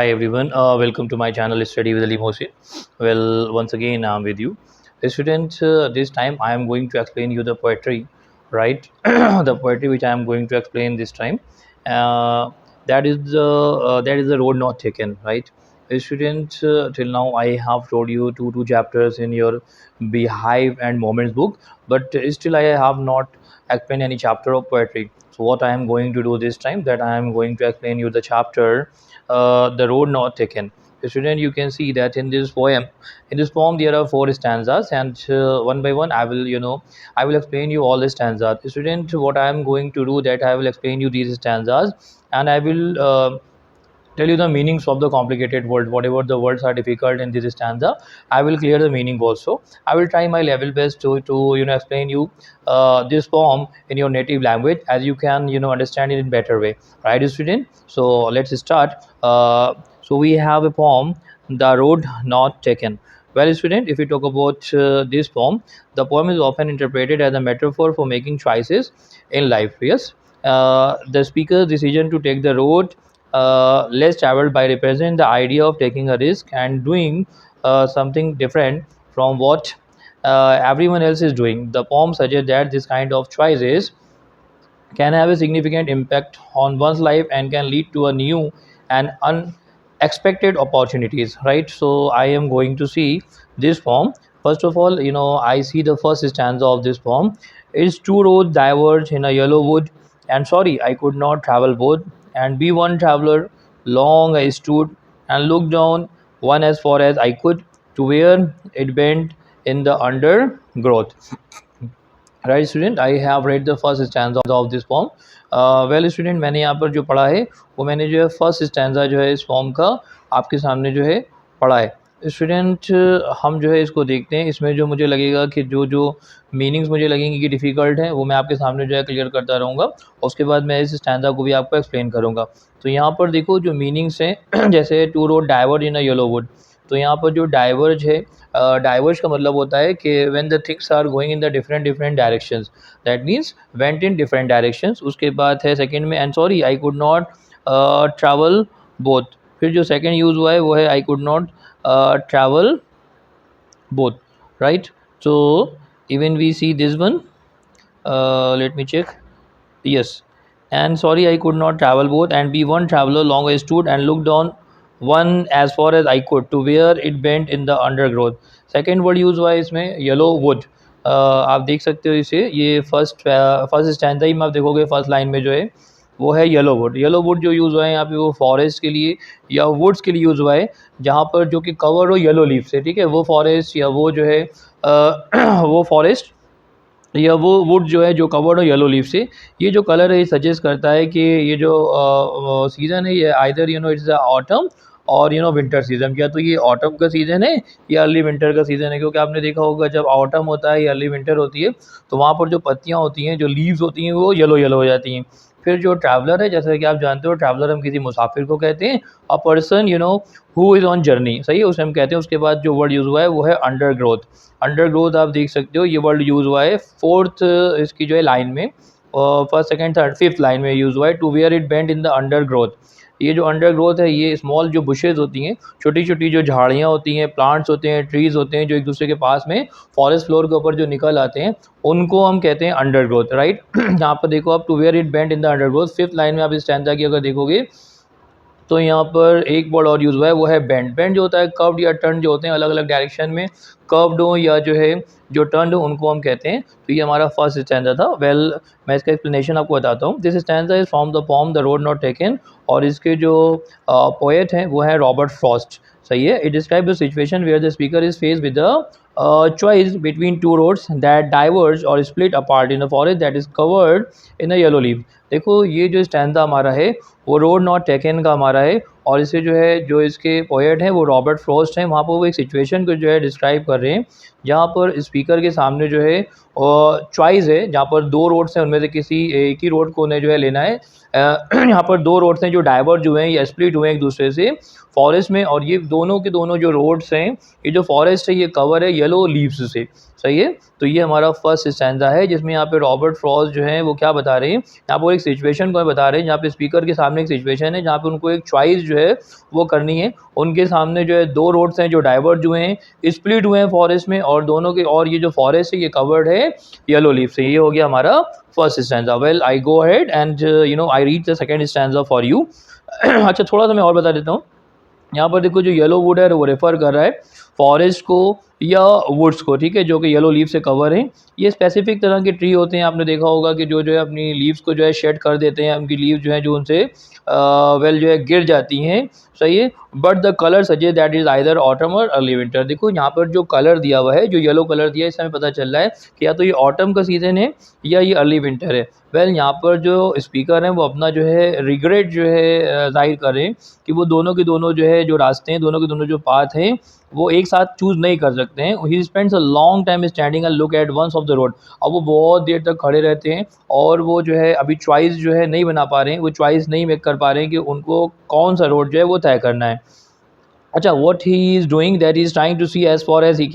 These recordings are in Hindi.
Hi everyone, welcome to my channel Study with Ali Mohsin. Well, once again I'm with you. Students, this time I am going to explain you the poetry, right? The poetry which I am going to explain this time. Uh, that is the road not taken, right? Students, till now I have told you two chapters in your Beehive and Moments book, but still I have not explained any chapter of poetry. So what I am going to do this time, that I am going to explain you the chapter, the road not taken. Student, you can see that in this poem there are four stanzas, and one by one I will explain you all the stanzas. Student, what I am going to do, that I will explain you these stanzas, and I will tell you the meanings of the complicated word. Whatever the words are difficult in this stanza, I will clear the meaning also. I will try my level best to explain you this poem in your native language, as you can understand it in better way, right student? So let's start. So we have a poem, The Road Not Taken. Well student, if we talk about this poem, the poem is often interpreted as a metaphor for making choices in life. Yes, the speaker's decision to take the road less traveled by represent the idea of taking a risk and doing something different from what everyone else is doing. The poem suggests that this kind of choices can have a significant impact on one's life and can lead to a new and unexpected opportunities, right? So I am going to see this poem. First of all, I see the first stanza of this poem is: two roads diverge in a yellow wood, and sorry I could not travel both, and be one traveler long I stood and looked down one as far as I could, to where it bent in the undergrowth. Right student, I have read the first stanza of this form. Well student, मैंने यहाँ पर जो पढ़ा है वो मैंने जो है फर्स्ट स्टैंजा जो है इस फॉर्म का आपके सामने जो है पढ़ा है. स्टूडेंट, हम जो है इसको देखते हैं. इसमें जो मुझे लगेगा कि जो जो मीनिंग्स मुझे लगेंगे कि डिफ़िकल्ट हैं, वो मैं आपके सामने जो है क्लियर करता रहूँगा. उसके बाद मैं इस स्टैंजा को भी आपको एक्सप्लेन करूँगा. तो यहाँ पर देखो जो मीनिंग्स हैं जैसे two road diverge in a yellow wood. तो यहाँ पर जो डाइवर्ज है, डाइवर्ज का मतलब होता है कि when the things are going in the different different directions, that means went in different directions. उसके बाद है सेकंड में, and sorry I could not travel both. फिर जो सेकंड यूज़ हुआ है वो है I could not travel both, right? So even we see this one, let me check. Yes, and sorry I could not travel both, and be one traveler long I stood and looked on one as far as I could, to where it bent in the undergrowth. Second word use हुआ है इसमें येलो वुड. आप देख सकते हो इसे, ये फर्स्ट स्टैंडा ही में आप देखोगे फर्स्ट लाइन में जो है वो है येलो वुड. येलो वुड जो यूज़ हुआ है यहाँ पे वो फॉरेस्ट के लिए या वुड्स के लिए यूज़ हुआ है, जहाँ पर जो कि कवर हो येलो लीफ से, ठीक है? वो फॉरेस्ट या वो जो है वो फॉरेस्ट या वो वुड जो है जो कवर्ड हो येलो लीफ से. ये जो कलर है ये सजेस्ट करता है कि ये जो सीज़न है ये आइदर इट्स ऑटम और विंटर सीज़न. या तो ये ऑटम का सीज़न है या अर्ली विंटर का सीज़न है, क्योंकि आपने देखा होगा जब ऑटम होता है या अर्ली विंटर होती है तो वहाँ पर जो पत्तियाँ होती हैं, जो लीव्स होती हैं, वो येलो येलो हो जाती हैं. फिर जो ट्रैवलर है, जैसा कि आप जानते हो, ट्रैवलर हम किसी मुसाफिर को कहते हैं, a person who is on journey, सही है, उसे हम कहते हैं. उसके बाद जो वर्ड यूज़ हुआ है वो है अंडरग्रोथ. अंडरग्रोथ आप देख सकते हो, ये वर्ड यूज़ हुआ है फोर्थ इसकी जो है लाइन में, first second third fifth line में यूज़ हुआ है, to where it bend in the undergrowth. ये जो अंडरग्रोथ है ये स्मॉल जो बुशेज़ होती हैं, छोटी छोटी जो झाड़ियाँ होती हैं, प्लांट्स होते हैं, ट्रीज़ होते हैं, जो एक दूसरे के पास में फॉरेस्ट फ्लोर के ऊपर जो निकल आते हैं, उनको हम कहते हैं अंडरग्रोथ, राइट? यहाँ पर देखो आप, to where it bend in the undergrowth. Fifth line में आप इस स्टैंजा की अगर देखोगे तो यहाँ पर एक वर्ड और यूज़ हुआ है वो है बेंड. बेंड जो होता है कर्व्ड या टर्न जो होते हैं अलग अलग डायरेक्शन में, कर्व्ड हो या जो है जो टर्न हो, उनको हम कहते हैं. तो ये हमारा फर्स्ट स्टैंजा था. वेल, मैं इसका एक्सप्लेनेशन आपको बताता हूँ. This stanza is from the pome the road not taken, और इसके जो पोएट हैं वो है रॉबर्ट फ्रॉस्ट, सही है. It describe the situation where the speaker is face with the choice between two roads that diverge or split apart in a forest that is covered in a yellow leaf. देखो ये जो स्टैंजा हमारा है वो रोड नॉट टेकन का हमारा है, और इसे जो है जो इसके पोएट हैं वो रॉबर्ट फ्रॉस्ट हैं. वहाँ पर वो एक सिचुएशन को जो है डिस्क्राइब कर रहे हैं जहाँ पर स्पीकर के सामने जो है चॉइस है, जहाँ पर दो रोड्स हैं, उनमें से किसी एक ही रोड को उन्हें जो है लेना है. यहाँ पर दो रोड्स हैं जो डाइवर्ज हुए हैं या स्प्लिट हुए हैं एक दूसरे से फॉरेस्ट में, और ये दोनों के दोनों जो रोड्स हैं, ये जो फॉरेस्ट है ये कवर है येलो लीव्स से, सही है। तो ये हमारा फर्स्ट स्टैंजा है जिसमें यहाँ पे रॉबर्ट फ्रॉस्ट जो है वो क्या बता रहे हैं, यहाँ पर एक सिचुएशन को बता रहे हैं जहाँ पे स्पीकर के सामने एक सिचुएशन है जहाँ पे उनको एक चॉइस जो है वो करनी है। उनके सामने जो है दो रोड्स हैं जो डाइवर्ज हुए हैं, स्प्लिट हुए हैं फॉरेस्ट में, और दोनों के, और ये जो फॉरेस्ट है ये कवर्ड है येलो लीफ से। ये हो गया हमारा first stanza. Well I go ahead and I read the second stanza for you. अच्छा, थोड़ा सा मैं और बता देता हूँ। यहाँ पर देखो जो येलो वुड है वो रेफर कर रहा है फॉरेस्ट को या वुड्स को, ठीक है, जो कि येलो लीफ से कवर है। ये स्पेसिफिक तरह के ट्री होते हैं, आपने देखा होगा कि जो है अपनी लीव्स को जो है शेड कर देते हैं, उनकी लीव जो है जो उनसे वेल जो है गिर जाती हैं, सही है। But the colour suggest that is either autumn और अर्ली विंटर। देखो यहाँ पर जो कलर दिया हुआ है, जो येलो कलर दिया है, इससे हमें पता चल रहा है कि या तो ये ऑटम का सीज़न है या ये अर्ली विंटर है। वेल यहाँ पर जो स्पीकर हैं वो अपना जो है रिग्रेट जो है जाहिर कर रहे हैं कि वो दोनों के दोनों जो है जो रास्ते हैं, दोनों के दोनों जो पाथ हैं वो एक साथ चूज़ नहीं कर सकते हैं। He spends a long time standing and look at once of the road. अब वो बहुत देर तक खड़े रहते हैं और वो जो है अभी चॉइस जो है नहीं बना पा रहे हैं, वो चॉइस नहीं मेक कर पा रहे हैं कि उनको कौन सा रोड जो है वो तय करना है। अच्छा, what he is doing that he is trying to see as far as he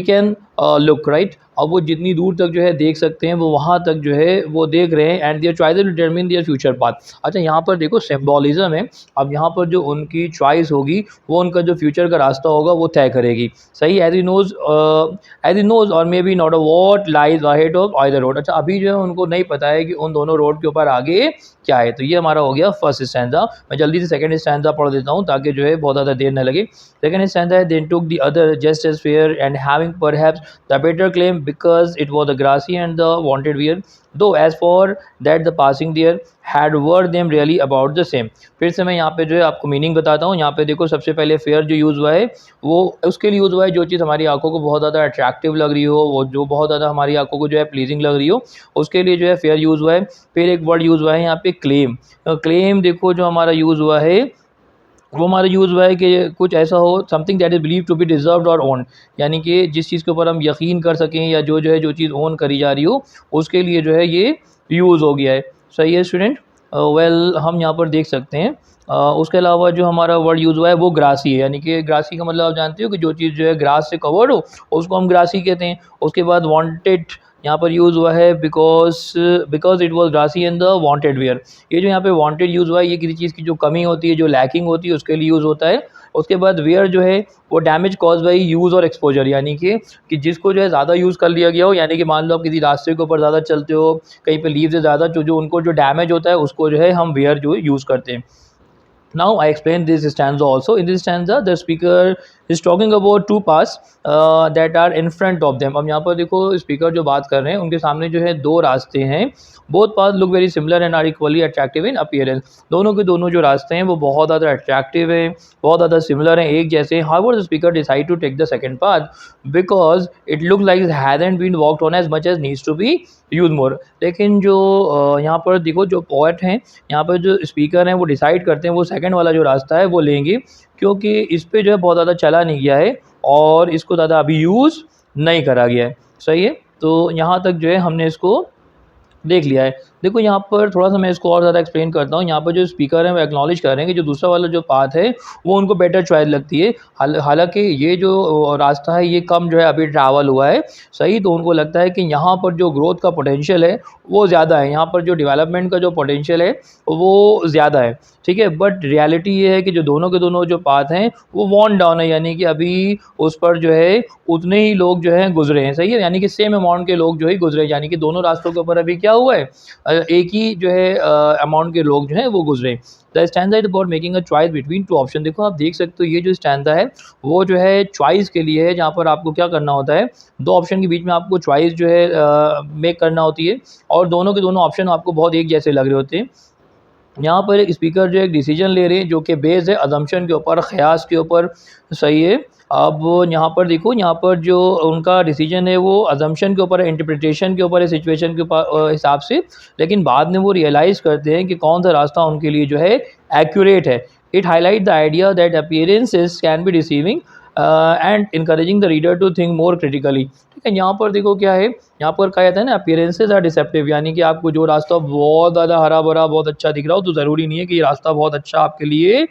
can look, right। अब वो जितनी दूर तक जो है देख सकते हैं वो वहाँ तक जो है वो देख रहे हैं। And their choice determine their future path. अच्छा, यहाँ पर देखो सिम्बोलिज्म है। अब यहाँ पर जो उनकी चॉइस होगी वो उनका जो फ्यूचर का रास्ता होगा वो तय करेगी, सही। एज ही नोज और may be not a what lies ahead of either road. अच्छा, अभी जो है उनको नहीं पता है कि उन दोनों रोड के ऊपर आगे क्या है। तो ये हमारा हो गया फर्स्ट स्टैंजा। मैं जल्दी से सेकंड स्टैंजा पढ़ देता हूँ ताकि जो है बहुत ज़्यादा देर न लगे। सेकंड स्टैंजा है, then took the other just as fair and having perhaps the better claim because it was the grassy and the wanted wear, though as for that the passing there had were them really about the same। फिर से मैं यहाँ पे जो है आपको मीनिंग बताता हूँ। यहाँ पे देखो सबसे पहले फेयर जो यूज़ हुआ है वो उसके लिए यूज़ हुआ है जो चीज़ हमारी आंखों को बहुत ज़्यादा अट्रैक्टिव लग रही हो, वो जो बहुत ज़्यादा हमारी आंखों को जो है प्लीजिंग लग रही हो, उसके लिए जो है फेयर यूज़ हुआ है। फिर एक वर्ड यूज़ हुआ है यहाँ पे क्लेम। क्लेम देखो जो हमारा यूज़ हुआ है वो हमारा यूज़ हुआ है कि कुछ ऐसा हो, something that is believe to be deserved और ओन, यानी कि जिस चीज़ के ऊपर हम यकीन कर सकें या जो है जो चीज़ ओन करी जा रही हो उसके लिए जो है ये यूज़ हो गया है, सही है स्टूडेंट। वेल हम यहाँ पर देख सकते हैं उसके अलावा जो हमारा वर्ड यूज़ हुआ है वो ग्रासी है, यानी कि ग्रासी का मतलब आप जानते हो कि जो चीज़ जो है ग्रास से कवर्ड हो उसको हम ग्रासी कहते हैं। उसके बाद वांटेड यहाँ पर यूज़ हुआ है because it was grassy in the wanted wear. ये जो यहाँ पे वांटेड यूज़ हुआ है ये किसी चीज़ की जो कमी होती है, जो लैकिंग होती है, उसके लिए यूज़ होता है। उसके बाद वेयर जो है वो डैमेज कॉज बाई यूज़ और एक्सपोजर, यानी कि जिसको जो है ज़्यादा यूज़ कर लिया गया हो, यानी कि मान लो आप किसी रास्ते के ऊपर ज़्यादा चलते हो, कहीं पे लीव से ज़्यादा जो उनको जो डैमेज होता है उसको जो है हम वेयर जो यूज़ करते हैं। Now I explain this stanza also. In this stanza, the speaker is talking about two paths that are in front of them. अब यहाँ पर देखो स्पीकर जो बात कर रहे हैं उनके सामने जो है दो रास्ते हैं। Both path look very similar and are equally attractive in appearance. दोनों के दोनों जो रास्ते हैं वो बहुत ज़्यादा अट्रैक्टिव हैं, बहुत ज़्यादा सिमिलर हैं, एक जैसे। However the speaker decide to take the second path because it look like it hasn't been walked on as much as needs to be use more. लेकिन जो यहाँ पर देखो जो पोएट हैं, यहाँ पर जो स्पीकर हैं वो डिसाइड करते हैं वो सेकंड वाला जो रास्ता है वो लेंगे क्योंकि इस पे जो है बहुत ज़्यादा चला नहीं गया है और इसको ज़्यादा अभी यूज़ नहीं करा गया है, सही है। तो यहाँ तक जो है हमने इसको देख लिया है। देखो यहाँ पर थोड़ा सा मैं इसको और ज़्यादा एक्सप्लेन करता हूँ। यहाँ पर जो स्पीकर हैं वो एक्नॉलेज कर रहे हैं कि जो दूसरा वाला जो पाथ है वो उनको बेटर चॉइस लगती है। हालांकि ये जो रास्ता है ये कम जो है अभी ट्रैवल हुआ है, सही। तो उनको लगता है कि यहाँ पर जो ग्रोथ का पोटेंशियल है वो ज़्यादा है, यहाँ पर जो डेवलपमेंट का जो पोटेंशियल है वो ज़्यादा है, ठीक है। बट रियलिटी ये है कि जो दोनों के दोनों जो पाथ हैं वो वॉन डाउन है, यानी कि अभी उस पर जो है उतने ही लोग जो हैं गुजरे हैं, सही है। यानी कि सेम अमाउंट के लोग जो है गुजरे, यानी कि दोनों रास्तों के ऊपर अभी क्या हुआ है, एक ही जो है अमाउंट के लोग जो हैं वो गुजरे। The stanza is about making a choice between two option. देखो आप देख सकते हो ये जो स्टैंजा है वो जो है चॉइस के लिए है, जहाँ पर आपको क्या करना होता है, दो ऑप्शन के बीच में आपको चॉइस जो है मेक करना होती है और दोनों के दोनों ऑप्शन आपको बहुत एक जैसे लग रहे होते हैं। यहाँ पर एक स्पीकर जो एक डिसीजन ले रहे हैं जो कि बेस्ड है अजम्पशन के ऊपर, ख्यास के ऊपर, सही है। अब यहाँ पर देखो यहाँ पर जो उनका डिसीजन है वो अजम्पशन के ऊपर है, इंटरप्रिटेशन के ऊपर है, सिचुएशन के हिसाब से, लेकिन बाद में वो रियलाइज़ करते हैं कि कौन सा रास्ता उनके लिए जो है एक्यूरेट है। It highlight the idea that appearances can be deceiving and encouraging the reader to think more critically, ठीक है। यहाँ पर देखो क्या है, यहाँ पर कहा जाता है ना अपीयरेंसेस आर डिसेप्टिव, यानी कि आपको जो रास्ता बहुत ज़्यादा हरा भरा बहुत अच्छा दिख रहा हो तो ज़रूरी नहीं है कि ये रास्ता बहुत अच्छा आपके लिए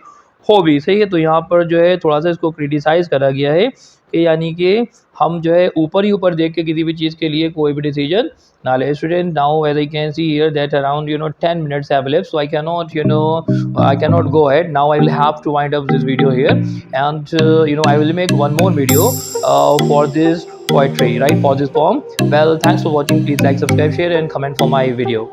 हो भी, सही है। तो यहाँ पर जो है थोड़ा सा इसको क्रिटिसाइज़ करा गया है कि यानी कि हम जो है ऊपर ही ऊपर देख के किसी भी चीज़ के लिए कोई भी डिसीजन ना ले। Student, now as I can see here that around 10 minutes have left, so I cannot I cannot go ahead now. I will have to wind up this video here, and I will make one more video for this poetry, right, for this poem. Well, thanks for watching. Please like, subscribe, share and comment for my video.